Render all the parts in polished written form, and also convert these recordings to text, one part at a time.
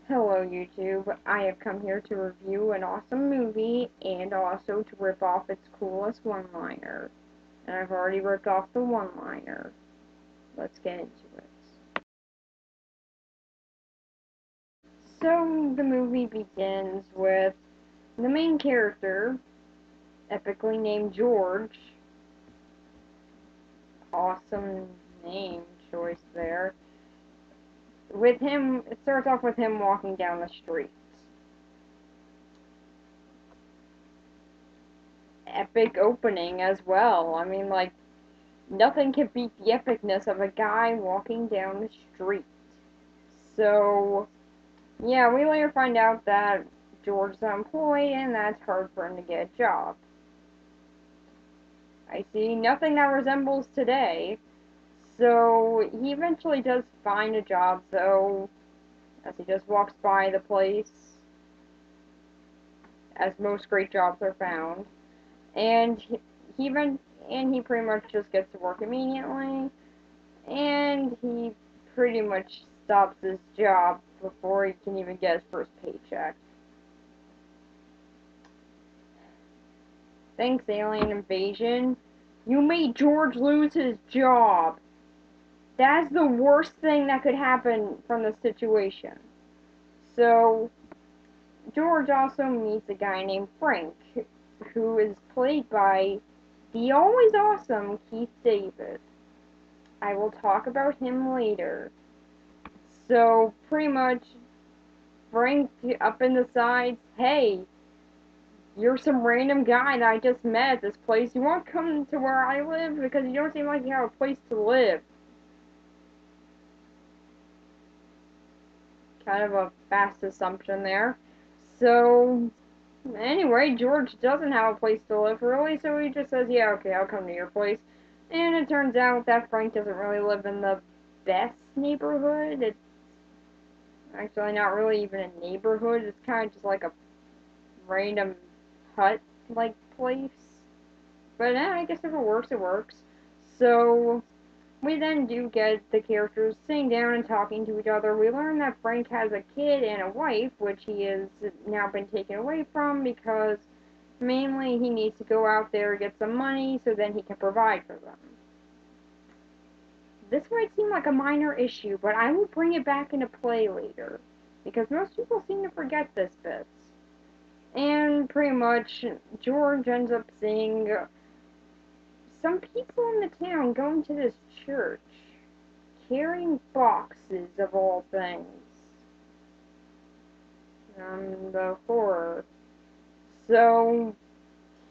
Hello YouTube, I have come here to review an awesome movie and also to rip off its coolest one-liner. And I've already ripped off the one-liner. Let's get into it. So the movie begins with the main character, epically named George. Awesome name choice there. It starts off with him walking down the street. Epic opening as well. I mean, like, nothing can beat the epicness of a guy walking down the street. So, yeah, we later find out that George's unemployed and that's hard for him to get a job. I see nothing that resembles today. So, he eventually does find a job, though, as he just walks by the place, as most great jobs are found. And he pretty much just gets to work immediately. And he pretty much stops his job before he can even get his first paycheck. Thanks, alien invasion. You made George lose his job. That's the worst thing that could happen from this situation. So, George also meets a guy named Frank, who is played by the always awesome Keith David. I will talk about him later. So, pretty much, Frank up in the sides, hey, you're some random guy that I just met at this place. You want to come to where I live? Because you don't seem like you have a place to live. Kind of a fast assumption there. So, anyway, George doesn't have a place to live, really, so he just says, yeah, okay, I'll come to your place. And it turns out that Frank doesn't really live in the best neighborhood. It's actually not really even a neighborhood. It's kind of just like a random hut-like place. But I guess if it works, it works. So, we then do get the characters sitting down and talking to each other. We learn that Frank has a kid and a wife, which he has now been taken away from because mainly he needs to go out there and get some money so then he can provide for them. This might seem like a minor issue, but I will bring it back into play later, because most people seem to forget this bit. And pretty much, George ends up seeing some people in the town going to this church, carrying boxes of all things. The horror. So,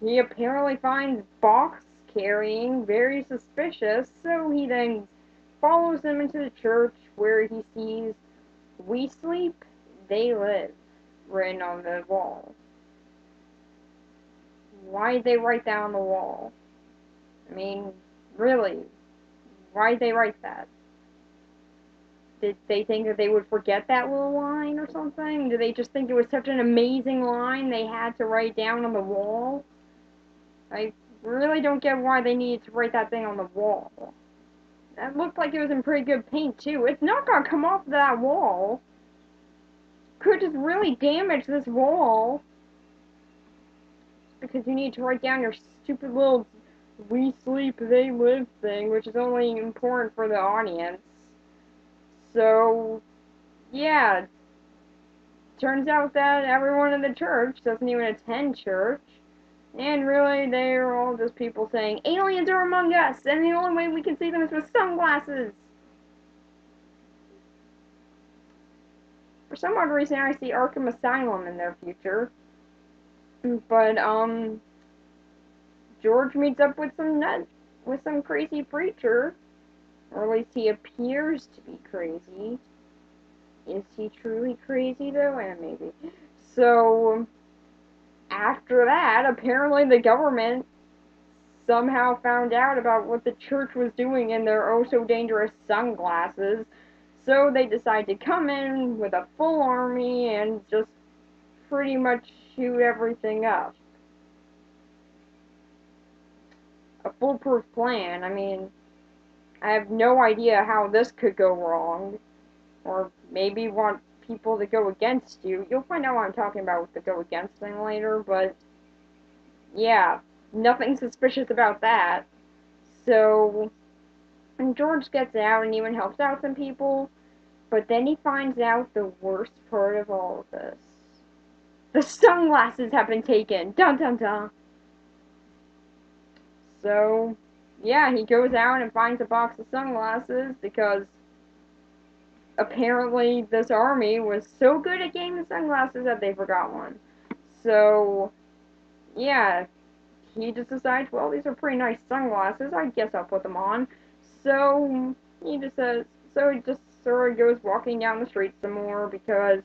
he apparently finds box carrying very suspicious, so he then follows them into the church where he sees, "We sleep, they live," written on the wall. Why'd they write that on the wall? I mean, really, why'd they write that? Did they think that they would forget that little line or something? Did they just think it was such an amazing line they had to write down on the wall? I really don't get why they needed to write that thing on the wall. That looked like it was in pretty good paint, too. It's not gonna come off that wall. Could just really damage this wall. Because you need to write down your stupid little "we sleep, they live" thing, which is only important for the audience. So, yeah, turns out that everyone in the church doesn't even attend church. And really, they're all just people saying, aliens are among us, and the only way we can see them is with sunglasses. For some odd reason, I see Arkham Asylum in their future. But, George meets up with some crazy preacher. Or at least he appears to be crazy. Is he truly crazy, though? Maybe. So, after that, apparently the government somehow found out about what the church was doing in their oh-so-dangerous sunglasses. So they decide to come in with a full army and just pretty much shoot everything up. A foolproof plan. I mean, I have no idea how this could go wrong. Or maybe want people that go against you. You'll find out what I'm talking about with the go against thing later, but yeah, nothing suspicious about that. So, and George gets out and even helps out some people, but then he finds out the worst part of all of this. The sunglasses have been taken. Dun dun dun. So, yeah, he goes out and finds a box of sunglasses because apparently this army was so good at getting the sunglasses that they forgot one. So, yeah, he just decides, well, these are pretty nice sunglasses. I guess I'll put them on. So, he just says, so he just sort of goes walking down the street some more because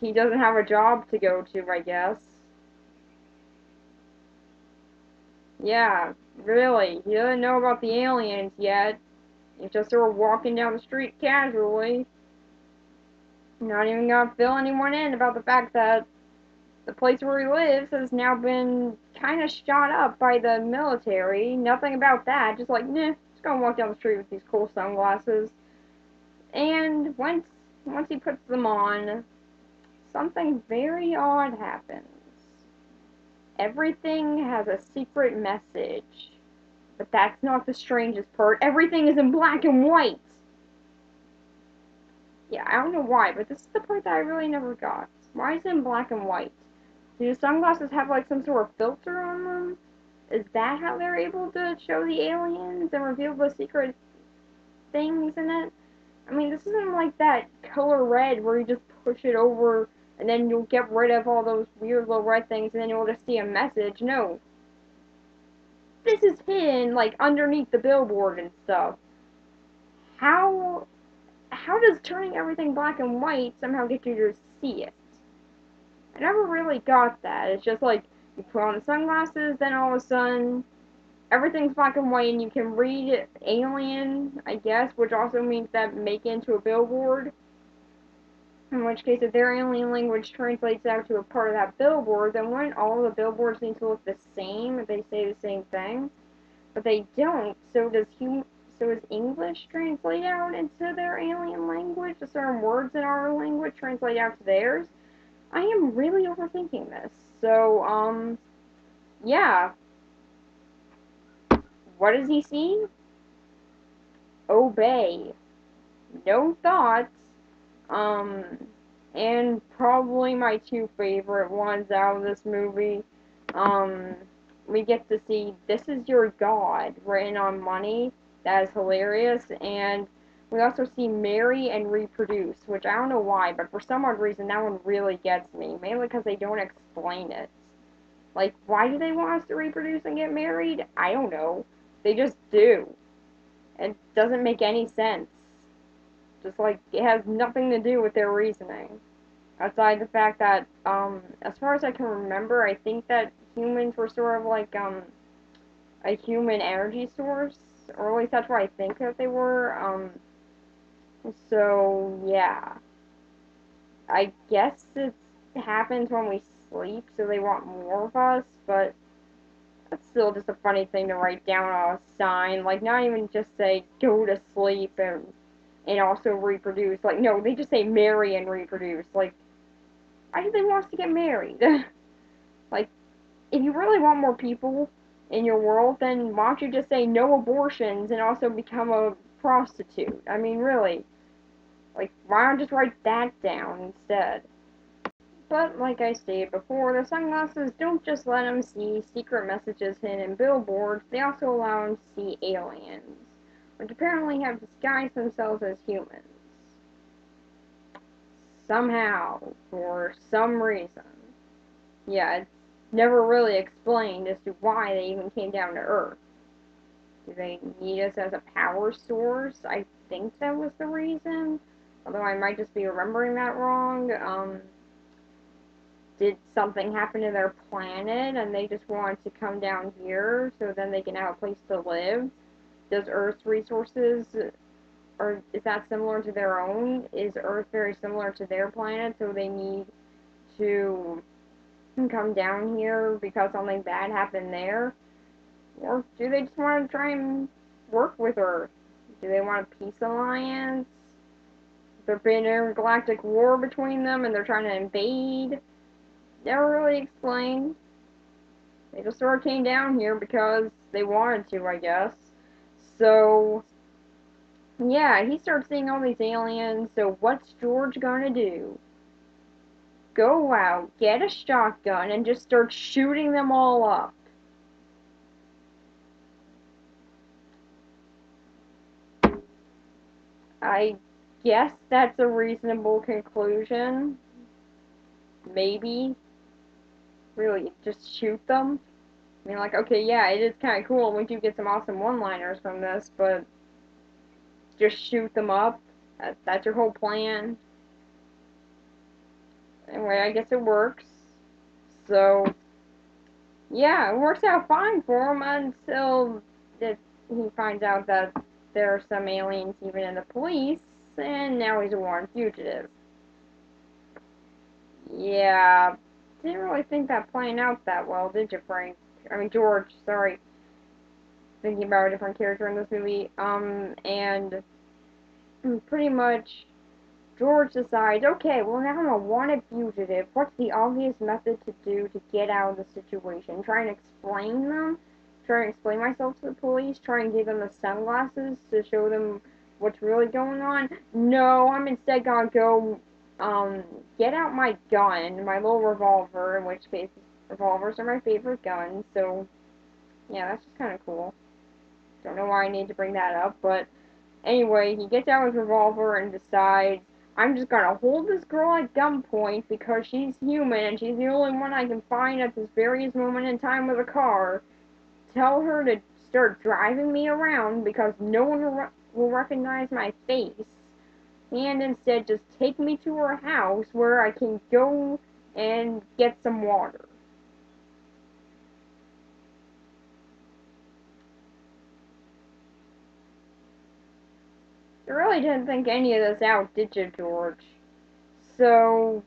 he doesn't have a job to go to, I guess. Yeah, really. He doesn't know about the aliens yet. He's just sort of walking down the street casually. Not even gonna fill anyone in about the fact that the place where he lives has now been kind of shot up by the military. Nothing about that. Just like, nah, just gonna walk down the street with these cool sunglasses. And once he puts them on, something very odd happens. Everything has a secret message. But that's not the strangest part. Everything is in black and white. Yeah, I don't know why, but this is the part that I really never got. Why is it in black and white? Do the sunglasses have like some sort of filter on them? Is that how they're able to show the aliens and reveal the secret things in it? I mean, this isn't like that color red where you just push it over and then you'll get rid of all those weird little red things and then you'll just see a message. No. This is hidden, like, underneath the billboard and stuff. How does turning everything black and white somehow get you to see it? I never really got that. It's just like, you put on the sunglasses, then all of a sudden, everything's black and white, and you can read alien, I guess, which also means that make it into a billboard. In which case, if their alien language translates out to a part of that billboard, then wouldn't all the billboards need to look the same if they say the same thing? But they don't, so does English translate out into their alien language? Do certain words in our language translate out to theirs? I am really overthinking this. So, yeah. What does he see? Obey. No thoughts. Um, and probably my two favorite ones out of this movie. Um, we get to see "This is your God" written on money. That is hilarious. And we also see "marry and reproduce," which I don't know why, but for some odd reason that one really gets me. Mainly because they don't explain it. Like, why do they want us to reproduce and get married? I don't know. They just do. It doesn't make any sense. Just like, it has nothing to do with their reasoning. Outside the fact that, as far as I can remember, I think that humans were sort of like, a human energy source, or at least that's what I think that they were, so, yeah. I guess it happens when we sleep, so they want more of us, but that's still just a funny thing to write down on a sign, like, not even just say, go to sleep, and also reproduce, like, no, they just say marry and reproduce, like, why do they want us to get married? Like, if you really want more people in your world, then why don't you just say no abortions and also become a prostitute? I mean, really. Like, why don't just write that down instead? But, like I stated before, the sunglasses don't just let them see secret messages hidden in billboards, they also allow them to see aliens, which apparently have disguised themselves as humans. Somehow, for some reason. Yeah, it's never really explained as to why they even came down to Earth. Do they need us as a power source? I think that was the reason. Although I might just be remembering that wrong. Did something happen to their planet and they just wanted to come down here so then they can have a place to live? Does Earth's resources, or is that similar to their own? Is Earth very similar to their planet, so they need to come down here because something bad happened there? Or do they just want to try and work with Earth? Do they want a peace alliance? there's been an intergalactic war between them and they're trying to invade. Never really explained. They just sort of came down here because they wanted to, I guess. So, yeah, he starts seeing all these aliens, so what's George gonna do? Go out, get a shotgun, and just start shooting them all up. I guess that's a reasonable conclusion. Maybe. Really, just shoot them. I mean, like, okay, yeah, it is kind of cool, and we do get some awesome one-liners from this, but just shoot them up. That's your whole plan. Anyway, I guess it works. So, yeah, it works out fine for him until he finds out that there are some aliens even in the police, and now he's a warrant fugitive. Yeah, didn't really think that playing out that well, did you, Frank? I mean, George, sorry. Thinking about a different character in this movie. And pretty much George decides, okay, well now I'm a wanted fugitive. What's the obvious method to do to get out of the situation? Try and explain them? Try and explain myself to the police? Try and give them the sunglasses to show them what's really going on? No, I'm instead gonna go, get out my gun, my little revolver, in which case revolvers are my favorite guns, so yeah, that's just kind of cool. Don't know why I need to bring that up, but anyway, he gets out his revolver and decides, I'm just gonna hold this girl at gunpoint because she's human and she's the only one I can find at this various moment in time with a car. Tell her to start driving me around because no one will recognize my face. And instead just take me to her house where I can go and get some water. You really didn't think any of this out, did you, George? So,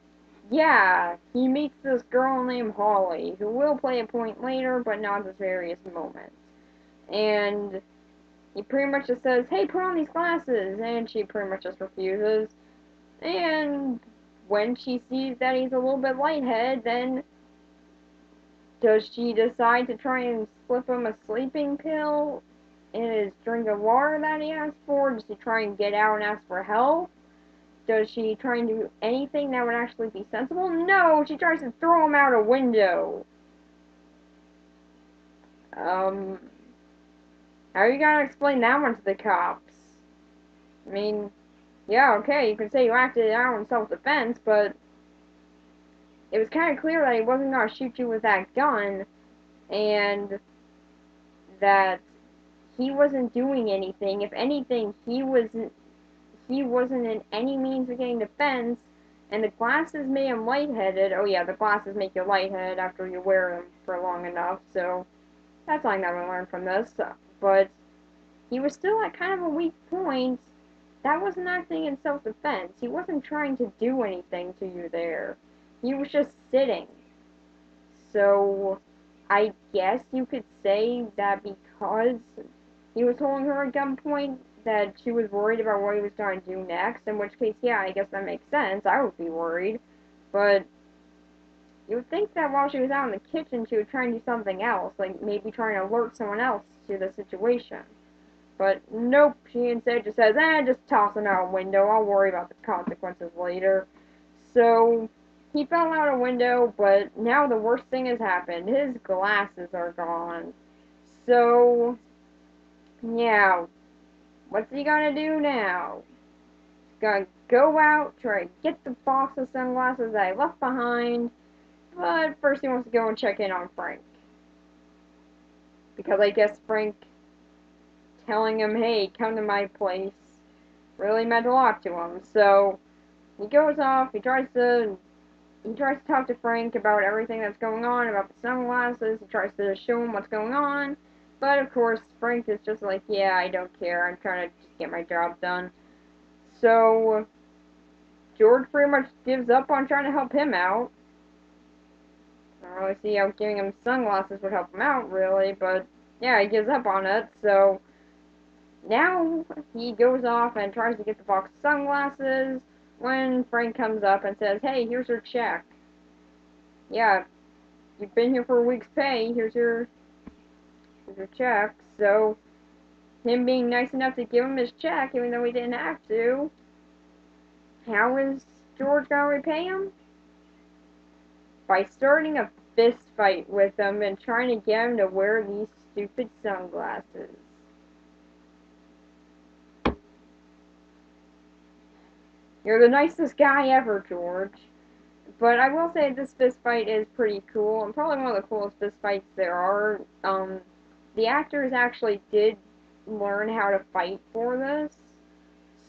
yeah, he meets this girl named Holly, who will play a point later, but not at this various moment. And he pretty much just says, hey, put on these glasses, and she pretty much just refuses. And when she sees that he's a little bit lightheaded, then does she decide to try and slip him a sleeping pill in his drink of water that he asked for? Does he try and get out and ask for help? Does she try and do anything that would actually be sensible? No, she tries to throw him out a window. Um, how are you gonna explain that one to the cops? I mean, yeah, okay, you can say you acted out in self-defense, but it was kind of clear that he wasn't gonna shoot you with that gun, and that he wasn't doing anything. If anything, he wasn't in any means of getting defense, and the glasses made him lightheaded. Oh yeah, the glasses make you lightheaded after you wear them for long enough, so that's something that we learned from this. But he was still at kind of a weak point. That wasn't acting in self-defense. He wasn't trying to do anything to you there. He was just sitting. So, I guess you could say that because he was holding her at gunpoint, that she was worried about what he was going to do next, in which case, yeah, I guess that makes sense. I would be worried. But you would think that while she was out in the kitchen, she would try and do something else, like maybe try and alert someone else to the situation. But nope, she instead just says, just toss him out a window, I'll worry about the consequences later. So, he fell out a window, but now the worst thing has happened. His glasses are gone. So, yeah, what's he gonna do now? He's gonna go out, try to get the box of sunglasses that I left behind, but first he wants to go and check in on Frank. Because I guess Frank telling him, hey, come to my place, really meant a lot to him. So, he goes off, he tries to talk to Frank about everything that's going on, about the sunglasses, he tries to show him what's going on, but of course, Frank is just like, yeah, I don't care, I'm trying to just get my job done. So, George pretty much gives up on trying to help him out. I don't really see how giving him sunglasses would help him out, really, but yeah, he gives up on it, so now he goes off and tries to get the box of sunglasses, when Frank comes up and says, "Hey, here's your check. Yeah, you've been here for a week's pay. Here's your check." So him being nice enough to give him his check, even though he didn't have to, how is George gonna repay him? By starting a fist fight with him and trying to get him to wear these stupid sunglasses. You're the nicest guy ever, George. But I will say this fist fight is pretty cool, and probably one of the coolest fist fights there are. The actors actually did learn how to fight for this,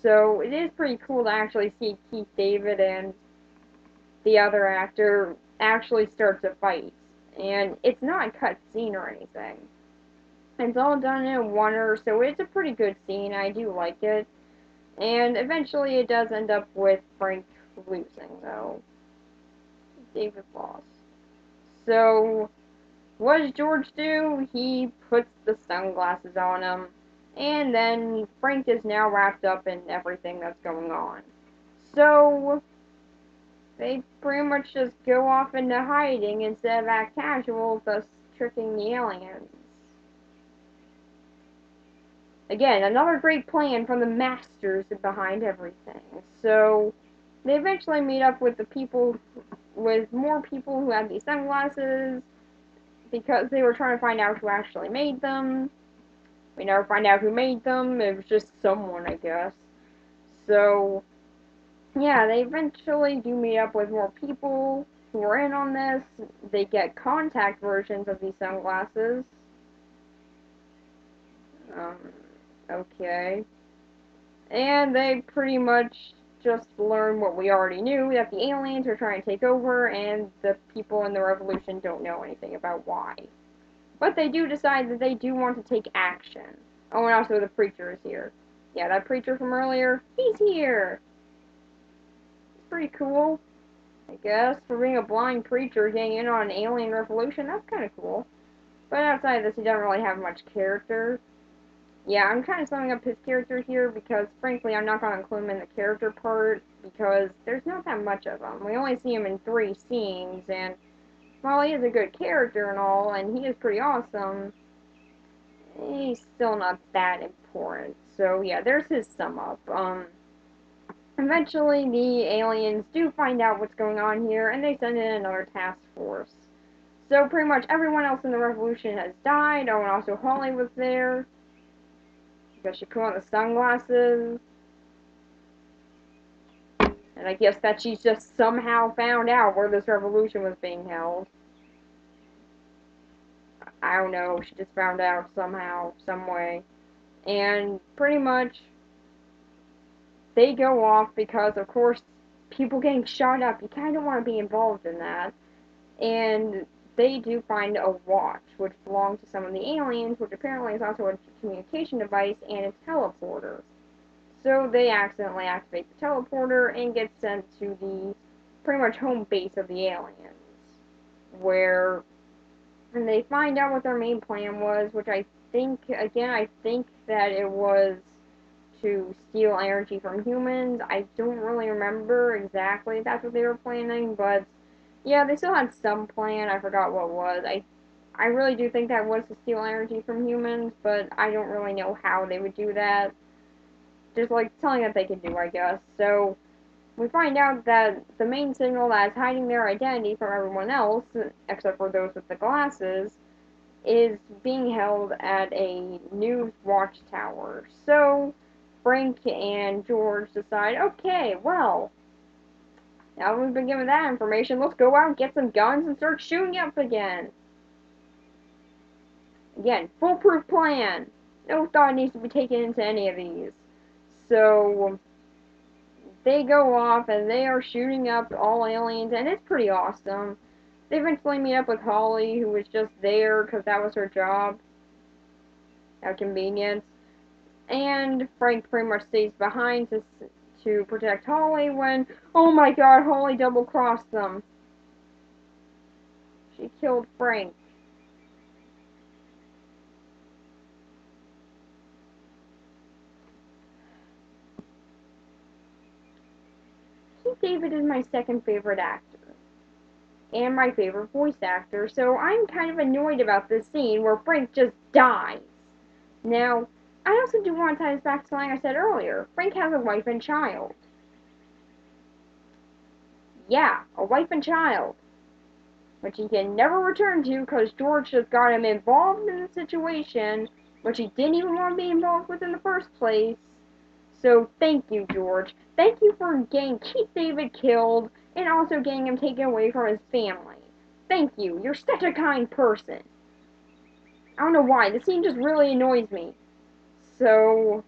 so it is pretty cool to actually see Keith David and the other actor actually start to fight. And it's not a cut scene or anything. It's all done in a oneer, so it's a pretty good scene. I do like it. And eventually it does end up with Frank losing, though. David lost. So, what does George do? He puts the sunglasses on him, and then Frank is now wrapped up in everything that's going on. So, they pretty much just go off into hiding instead of act casual, thus tricking the aliens. Again, another great plan from the masters behind everything. So, they eventually meet up with with more people who had these sunglasses, because they were trying to find out who actually made them. We never find out who made them. It was just someone, I guess. So, yeah, they eventually do meet up with more people who are in on this. They get contact versions of these sunglasses. Um, okay. And they pretty much just learn what we already knew, that the aliens are trying to take over, and the people in the revolution don't know anything about why. But they do decide that they do want to take action. Oh, and also the preacher is here. Yeah, that preacher from earlier, he's here! It's pretty cool, I guess. For being a blind preacher getting in on an alien revolution, that's kind of cool. But outside of this, he doesn't really have much character. Yeah, I'm kind of summing up his character here because, frankly, I'm not going to include him in the character part because there's not that much of him. We only see him in 3 scenes, and while he is a good character and all, and he is pretty awesome, he's still not that important. So, yeah, there's his sum up. Eventually, the aliens do find out what's going on here, and they send in another task force. So, pretty much everyone else in the revolution has died. Oh, and also Holly was there, because she put on the sunglasses. And I guess that she's just somehow found out where this revolution was being held. I don't know, she just found out somehow, some way. And pretty much, they go off because, of course, people getting shot up, you kind of want to be involved in that. And they do find a watch, which belongs to some of the aliens, which apparently is also a communication device and a teleporter. So they accidentally activate the teleporter and get sent to the pretty much home base of the aliens, where and they find out what their main plan was, which I think, again, I think that it was to steal energy from humans. I don't really remember exactly if that's what they were planning, but yeah, they still had some plan. I forgot what it was. I really do think that was to steal energy from humans, but I don't really know how they would do that. Just like telling that they could do, I guess. So we find out that the main signal that is hiding their identity from everyone else, except for those with the glasses, is being held at a news watchtower. So Frank and George decide, okay, well, now we've been given that information, let's go out and get some guns and start shooting up again. Again, foolproof plan. No thought needs to be taken into any of these. So they go off and they are shooting up all aliens, and it's pretty awesome. They eventually meet up with Holly, who was just there because that was her job. How convenient. And Frank pretty much stays behind to protect Holly when, oh my god, Holly double-crossed them. She killed Frank. Keith David is my second favorite actor and my favorite voice actor, so I'm kind of annoyed about this scene where Frank just dies. Now, I also do want to tie this back to something I said earlier. Frank has a wife and child. Yeah, a wife and child. Which he can never return to because George just got him involved in the situation, which he didn't even want to be involved with in the first place. So thank you, George. Thank you for getting Keith David killed and also getting him taken away from his family. Thank you. You're such a kind person. I don't know why. The scene just really annoys me. So,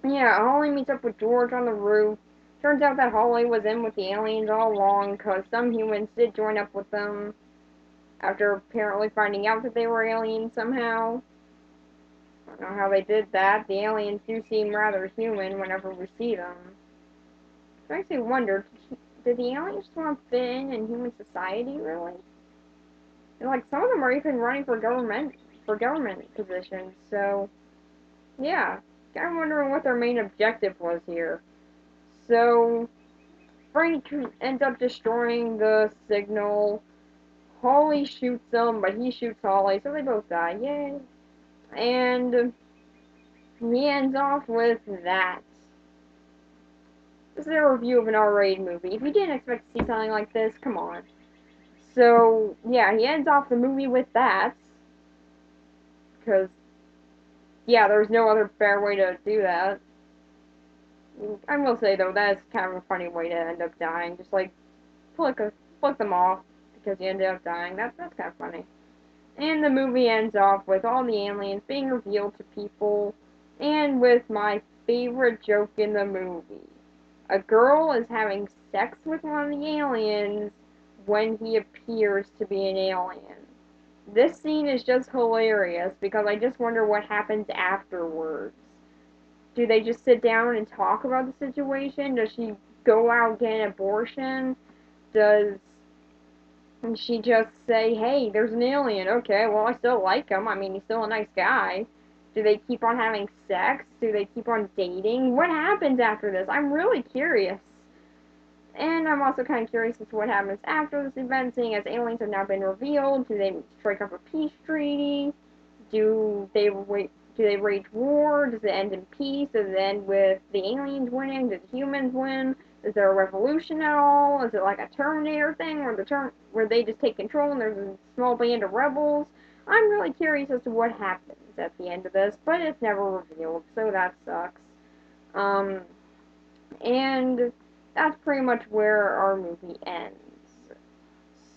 yeah, Holly meets up with George on the roof. Turns out that Holly was in with the aliens all along because some humans did join up with them after apparently finding out that they were aliens somehow. I don't know how they did that. The aliens do seem rather human whenever we see them. It makes me wonder, did the aliens just want to fit in human society, really? And, like, some of them are even running for government positions, so, yeah. I'm wondering what their main objective was here. So, Frank ends up destroying the signal. Holly shoots him, but he shoots Holly, so they both die. Yay. And he ends off with that. This is a review of an R-rated movie. If you didn't expect to see something like this, come on. So, yeah, he ends off the movie with that. Because, yeah, there's no other fair way to do that. I will say, though, that's kind of a funny way to end up dying. Just, like, flick them off because you ended up dying. That's kind of funny. And the movie ends off with all the aliens being revealed to people, and with my favorite joke in the movie. A girl is having sex with one of the aliens when he appears to be an alien. This scene is just hilarious because I just wonder what happens afterwards. Do they just sit down and talk about the situation? Does she go out and get an abortion? Does she just say, hey, there's an alien. Okay, well, I still like him. I mean, he's still a nice guy. Do they keep on having sex? Do they keep on dating? What happens after this? I'm really curious. And I'm also kind of curious as to what happens after this event, seeing as aliens have now been revealed. Do they strike up a peace treaty? Do they wage war? Does it end in peace? Does it end with the aliens winning? Does the humans win? Is there a revolution at all? Is it like a Terminator thing where they just take control and there's a small band of rebels? I'm really curious as to what happens at the end of this, but it's never revealed, so that sucks. And that's pretty much where our movie ends.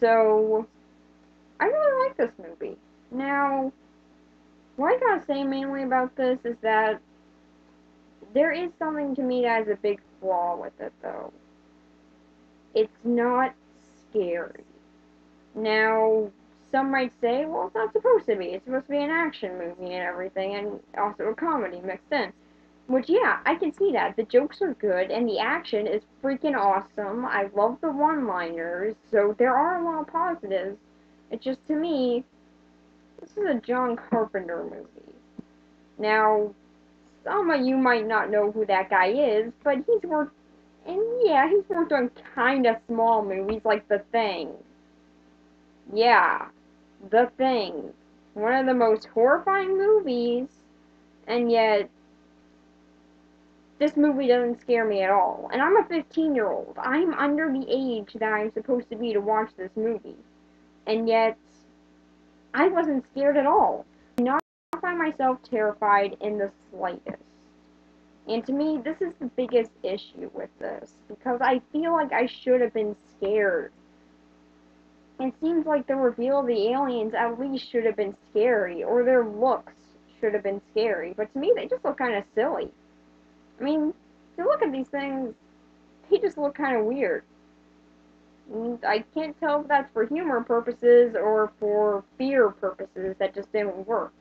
So, I really like this movie. Now, what I gotta say mainly about this is that there is something to me that has a big flaw with it, though. It's not scary. Now, some might say, well, it's not supposed to be. It's supposed to be an action movie and everything, and also a comedy mixed in. Which, yeah, I can see that. The jokes are good, and the action is freaking awesome. I love the one-liners, so there are a lot of positives. It's just, to me, this is a John Carpenter movie. Now, some of you might not know who that guy is, but he's worked, and yeah, he's worked on kinda small movies like The Thing. Yeah, The Thing. One of the most horrifying movies, and yet this movie doesn't scare me at all. And I'm a 15-year-old. I'm under the age that I'm supposed to be to watch this movie. And yet, I wasn't scared at all. I did not find myself terrified in the slightest. And to me, this is the biggest issue with this, because I feel like I should have been scared. It seems like the reveal of the aliens at least should have been scary, or their looks should have been scary, but to me they just look kind of silly. I mean, if you look at these things, they just look kind of weird. I can't tell if that's for humor purposes or for fear purposes that just didn't work.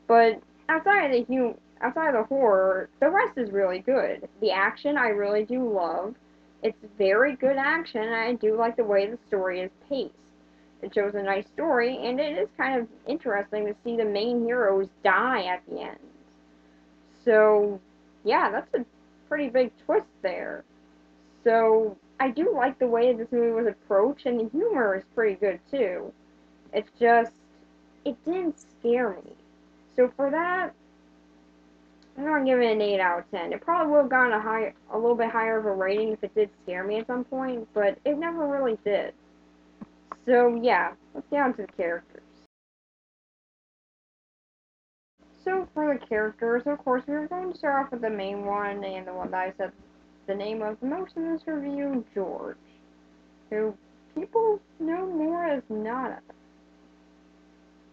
But outside of the horror, the rest is really good. The action I really do love. It's very good action, and I do like the way the story is paced. It shows a nice story, and it is kind of interesting to see the main heroes die at the end. So, yeah, that's a pretty big twist there. So I do like the way this movie was approached, and the humor is pretty good too. It's just, it didn't scare me. So for that, I'm gonna give it an 8 out of 10. It probably would have gotten a little bit higher of a rating if it did scare me at some point, but it never really did. So yeah, let's get on to the characters. So for the characters, of course, we were going to start off with the main one, and the one that I said the name of the most in this review, George, who people know more as Nada.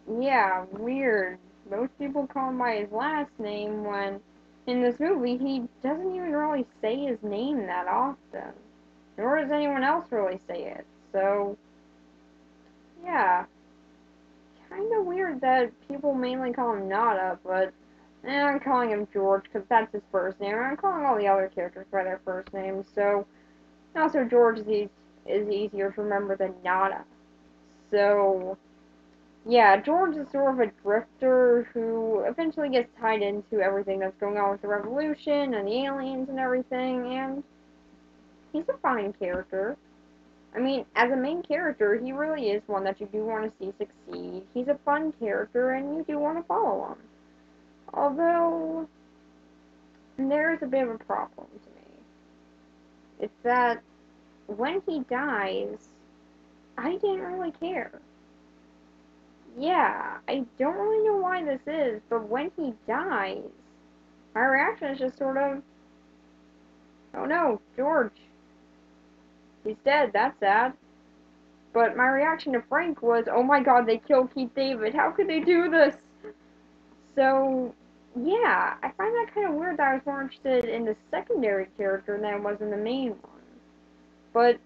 Yeah, weird. Most people call him by his last name when in this movie he doesn't even really say his name that often. Nor does anyone else really say it. So, yeah. Kinda weird that people mainly call him Nada, but I'm calling him George because that's his first name. I'm calling all the other characters by their first names, so also George is easier to remember than Nada. So, yeah, George is sort of a drifter who eventually gets tied into everything that's going on with the revolution and the aliens and everything, and he's a fine character. I mean, as a main character, he really is one that you do want to see succeed. He's a fun character, and you do want to follow him. Although, there is a bit of a problem to me. It's that when he dies, I didn't really care. Yeah, I don't really know why this is, but when he dies, my reaction is just sort of, oh no, George, he's dead, that's sad. But my reaction to Frank was, oh my god, they killed Keith David, how could they do this? So, yeah, I find that kind of weird that I was more interested in the secondary character than I was in the main one. But,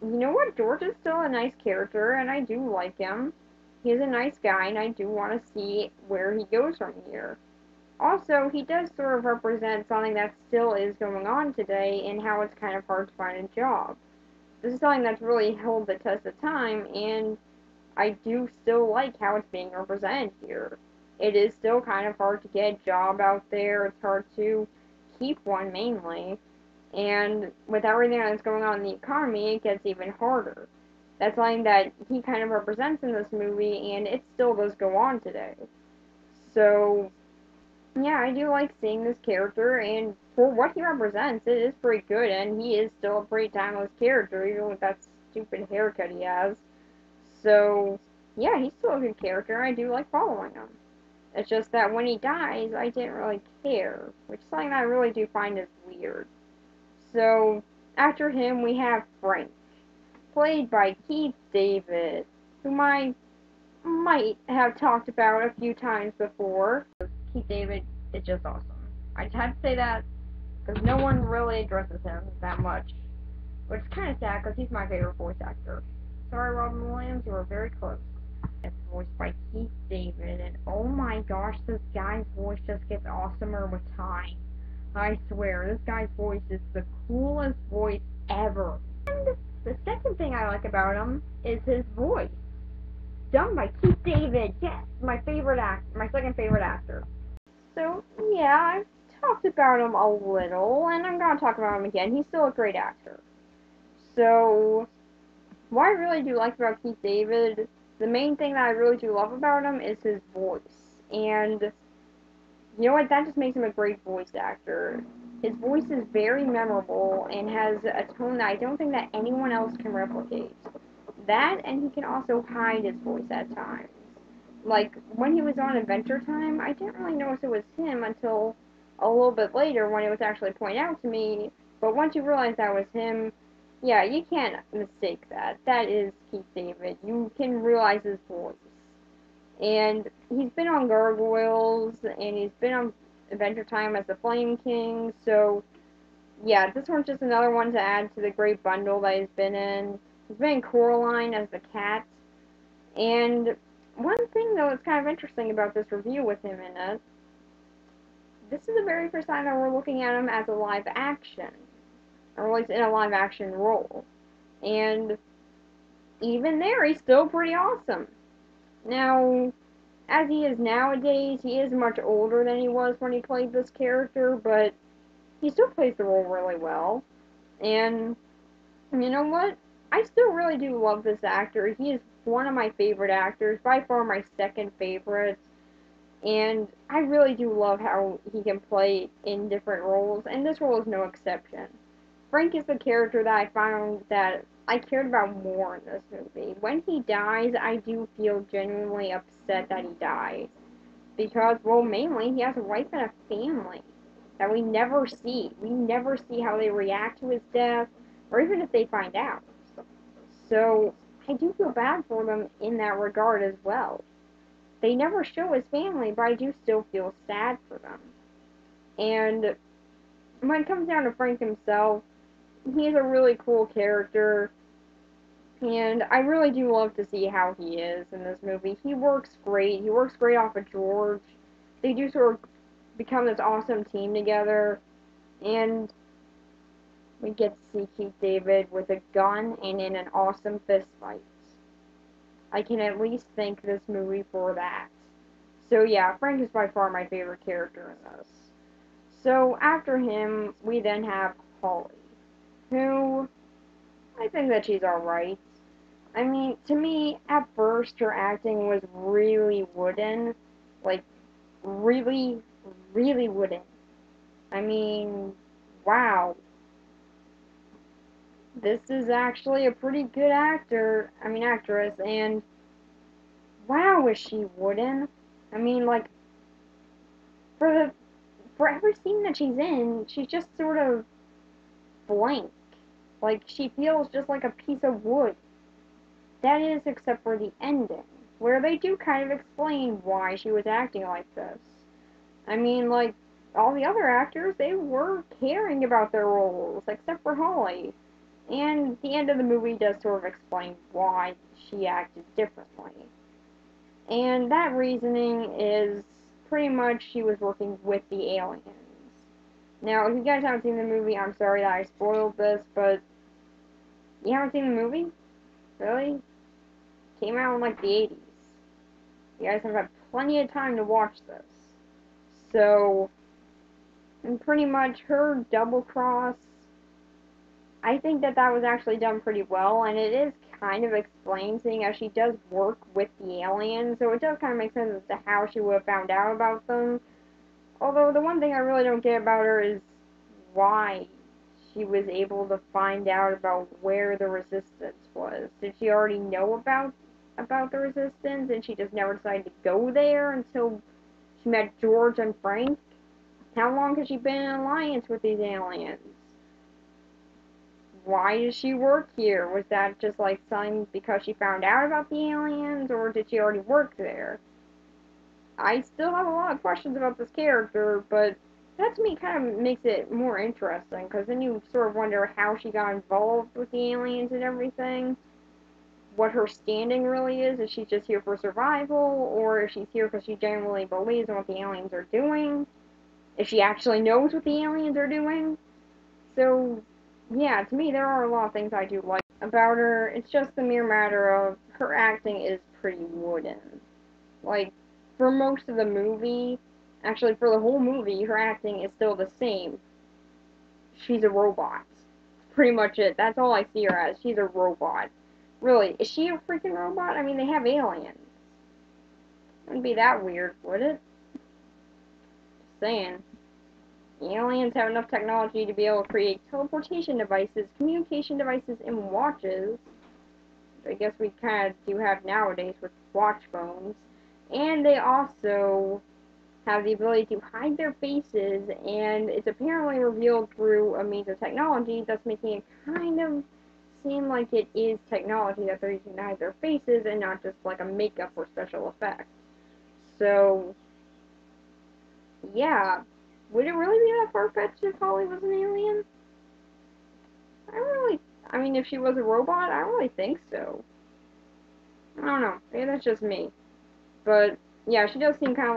you know what, George is still a nice character, and I do like him. He's a nice guy, and I do want to see where he goes from here. Also, he does sort of represent something that still is going on today in how it's kind of hard to find a job. This is something that's really held the test of time, and I do still like how it's being represented here. It is still kind of hard to get a job out there. It's hard to keep one mainly. And with everything that's going on in the economy, it gets even harder. That's something that he kind of represents in this movie, and it still does go on today. So, yeah, I do like seeing this character, and for what he represents, it is pretty good, and he is still a pretty timeless character, even with that stupid haircut he has. So, yeah, he's still a good character. I do like following him. It's just that when he dies, I didn't really care, which is something that I really do find is weird. So, after him, we have Frank, played by Keith David, whom I might have talked about a few times before. Keith David is just awesome. I just had to say that because no one really addresses him that much, which is kind of sad because he's my favorite voice actor. Sorry, Robin Williams, you were very close. It's voiced by Keith David, and oh my gosh, this guy's voice just gets awesomer with time. I swear, this guy's voice is the coolest voice ever. And the second thing I like about him is his voice. Done by Keith David, yes, my second favorite actor. So, yeah, I've talked about him a little, and I'm gonna talk about him again. He's still a great actor. So, what I really do like about Keith David, the main thing that I really do love about him is his voice. And you know what? That just makes him a great voice actor. His voice is very memorable and has a tone that I don't think that anyone else can replicate. That, and he can also hide his voice at times. Like, when he was on Adventure Time, I didn't really notice it was him until a little bit later when it was actually pointed out to me. But once you realize that was him, yeah, you can't mistake that. That is Keith David. You can realize his voice. And he's been on Gargoyles, and he's been on Adventure Time as the Flame King, so yeah, this one's just another one to add to the great bundle that he's been in. He's been in Coraline as the cat, and one thing though that's kind of interesting about this review with him in it, this is the very first time that we're looking at him as a live action, or at least in a live action role. And even there, he's still pretty awesome. Now, as he is nowadays, he is much older than he was when he played this character, but he still plays the role really well. And you know what? I still really do love this actor. He is one of my favorite actors, by far my second favorite. And I really do love how he can play in different roles, and this role is no exception. Frank is the character that I found that I cared about more in this movie. When he dies, I do feel genuinely upset that he dies. Because, well, mainly he has a wife and a family that we never see. We never see how they react to his death, or even if they find out. So, I do feel bad for them in that regard as well. They never show his family, but I do still feel sad for them. And when it comes down to Frank himself, he's a really cool character, and I really do love to see how he is in this movie. He works great. He works great off of George. They do sort of become this awesome team together, and we get to see Keith David with a gun and in an awesome fist fight. I can at least thank this movie for that. So yeah, Frank is by far my favorite character in this. So after him, we then have Holly, who I think that she's alright. I mean, to me, at first, her acting was really wooden. Like, really, really wooden. I mean, wow. This is actually a pretty good actress, and wow, is she wooden? I mean, like, for the, for every scene that she's in, she's just sort of blank. Like, she feels just like a piece of wood. That is, except for the ending, where they do kind of explain why she was acting like this. I mean, like, all the other actors, they were caring about their roles, except for Holly. And the end of the movie does sort of explain why she acted differently. And that reasoning is pretty much she was working with the aliens. Now, if you guys haven't seen the movie, I'm sorry that I spoiled this, but you haven't seen the movie? Really? Came out in like the 80s. You guys have had plenty of time to watch this. So, and pretty much her double cross, I think that that was actually done pretty well, and it is kind of explained, seeing as she does work with the aliens, so it does kind of make sense as to how she would have found out about them. Although the one thing I really don't get about her is why she was able to find out about where the resistance was. Did she already know about the resistance, and she just never decided to go there until she met George and Frank? How long has she been in alliance with these aliens? Why does she work here? Was that just like something because she found out about the aliens, or did she already work there? I still have a lot of questions about this character, but that to me kind of makes it more interesting, because then you sort of wonder how she got involved with the aliens and everything. What her standing really is. Is she just here for survival, or is she here because she genuinely believes in what the aliens are doing? If she actually knows what the aliens are doing? So, yeah, to me, there are a lot of things I do like about her. It's just the mere matter of her acting is pretty wooden. Like, for most of the movie, actually, for the whole movie, her acting is still the same. She's a robot. Pretty much it. That's all I see her as. She's a robot. Really, is she a freaking robot? I mean, they have aliens. Wouldn't be that weird, would it? Just saying. The aliens have enough technology to be able to create teleportation devices, communication devices, and watches. Which I guess we kind of do have nowadays with watch phones. And they also have the ability to hide their faces, and it's apparently revealed through a means of technology, thus making it kind of seem like it is technology that they're using to hide their faces and not just like a makeup or special effect. So, yeah. Would it really be that far-fetched if Holly was an alien? I don't really, I mean, if she was a robot, I don't really think so. I don't know. Maybe that's just me. But, yeah, she does seem kind of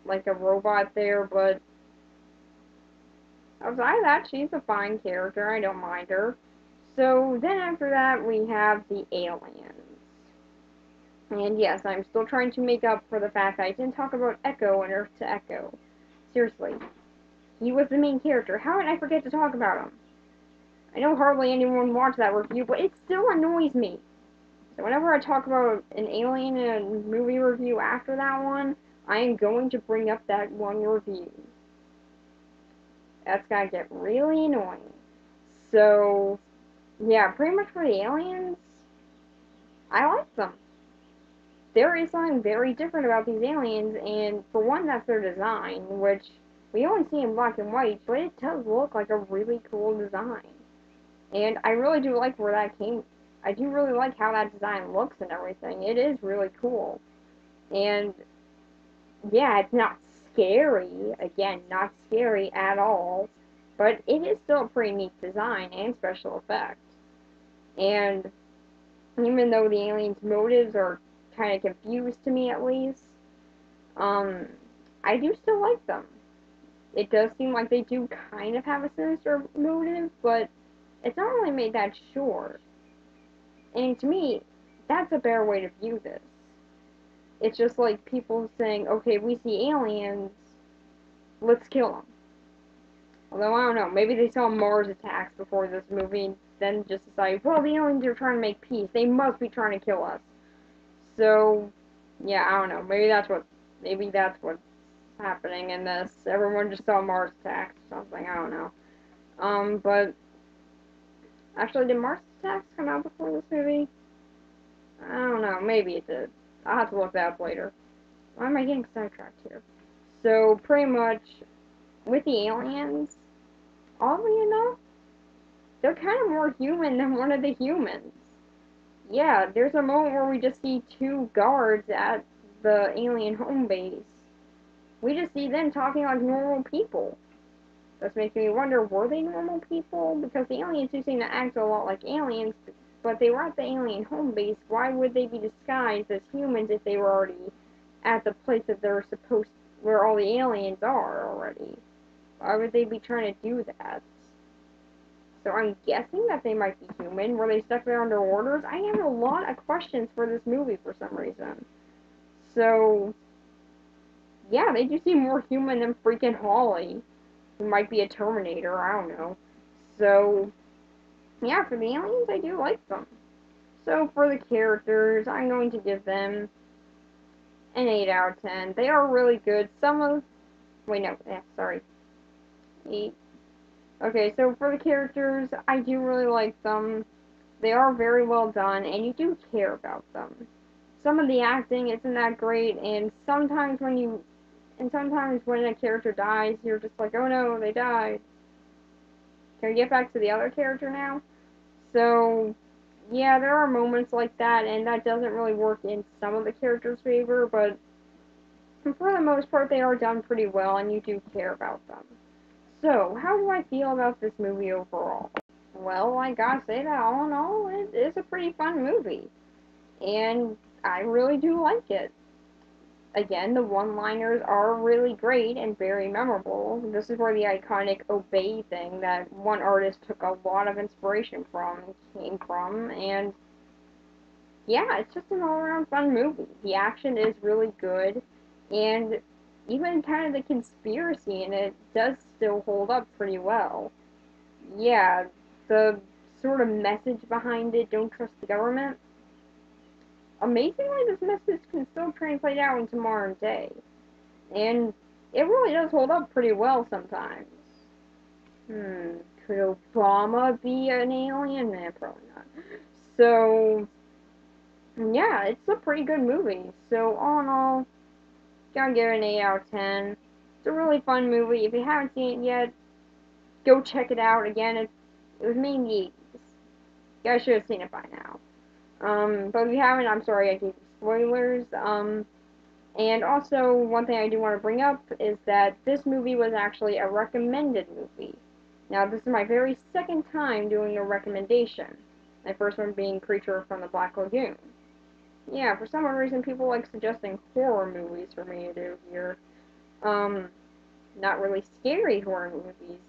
like a robot there, but outside of that, she's a fine character. I don't mind her. So then after that, we have the aliens. And yes, I'm still trying to make up for the fact that I didn't talk about Echo and Earth to Echo. Seriously. He was the main character. How did I forget to talk about him? I know hardly anyone watched that review, but it still annoys me. So whenever I talk about an Alien in a movie review after that one, I am going to bring up that one review. That's gonna get really annoying. So, yeah, pretty much for the aliens, I like them. There is something very different about these aliens, and for one, that's their design, which we only see in black and white, but it does look like a really cool design. And I really do like where that came. I do really like how that design looks and everything. It is really cool. And yeah, it's not scary. Again, not scary at all. But it is still a pretty neat design and special effects. And even though the aliens' motives are kind of confused to me at least, um, I do still like them. It does seem like they do kind of have a sinister motive, but it's not really made that sure. And to me, that's a better way to view this. It's just like people saying, okay, we see aliens, let's kill them. Although, I don't know, maybe they saw Mars attacks before this movie and then just decided, well, the aliens are trying to make peace. They must be trying to kill us. So, yeah, I don't know. Maybe that's what's happening in this. Everyone just saw Mars attacks or something. I don't know. But actually, did Mars attacks come out before this movie? I don't know. Maybe it did. I'll have to look that up later. Why am I getting sidetracked here? So, pretty much, with the aliens, oddly enough, they're kind of more human than one of the humans. Yeah, there's a moment where we just see two guards at the alien home base. We just see them talking like normal people. This makes me wonder, were they normal people? Because the aliens do seem to act a lot like aliens, but they were at the alien home base. Why would they be disguised as humans if they were already at the place that they're supposed, where all the aliens are already? Why would they be trying to do that? So I'm guessing that they might be human. Were they stuck there under orders? I have a lot of questions for this movie for some reason. So, yeah, they do seem more human than freaking Holly, who might be a Terminator, I don't know. So, yeah, for the aliens, I do like them. So, for the characters, I'm going to give them an 8 out of 10. They are really good. Some of. Wait, no, sorry. 8. Okay, so for the characters, I do really like them. They are very well done, and you do care about them. Some of the acting isn't that great, and sometimes when a character dies, you're just like, oh no, they died. Can we get back to the other character now? So, yeah, there are moments like that, and that doesn't really work in some of the characters' favor, but for the most part, they are done pretty well, and you do care about them. So, how do I feel about this movie overall? Well, I gotta say that all in all, it is a pretty fun movie. And I really do like it. Again, the one-liners are really great and very memorable. This is where the iconic obey thing that one artist took a lot of inspiration from came from, and yeah, it's just an all-around fun movie. The action is really good, and even kind of the conspiracy in it does still hold up pretty well. Yeah, the sort of message behind it, don't trust the government, amazingly, this message can still translate out into modern day. And it really does hold up pretty well sometimes. Hmm, could Obama be an alien? Nah, probably not. So, yeah, it's a pretty good movie. So, all in all, gotta give it an 8 out of 10. It's a really fun movie. If you haven't seen it yet, go check it out. Again, it was made in the 80s. You guys should have seen it by now. But if you haven't, I'm sorry I gave you spoilers. And also, one thing I do want to bring up is that this movie was actually a recommended movie. Now, this is my very second time doing a recommendation. My first one being Creature from the Black Lagoon. Yeah, for some reason, people like suggesting horror movies for me to do here. Um, not really scary horror movies,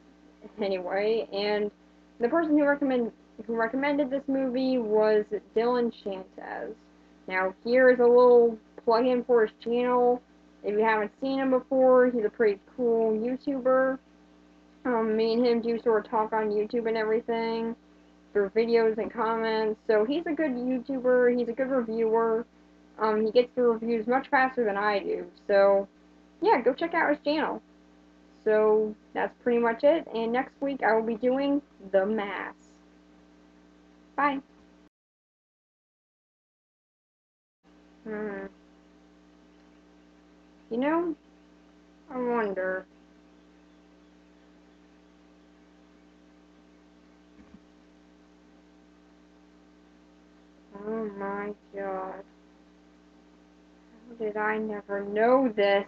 anyway. And the person who recommended this movie was Dylan Shantez. Now, here is a little plug-in for his channel. If you haven't seen him before, he's a pretty cool YouTuber. Me and him do sort of talk on YouTube and everything through videos and comments. So he's a good YouTuber. He's a good reviewer. He gets the reviews much faster than I do. So yeah, go check out his channel. So that's pretty much it. And next week I will be doing The Mask. Bye. Hmm. You know, I wonder. Oh my god. How did I never know this?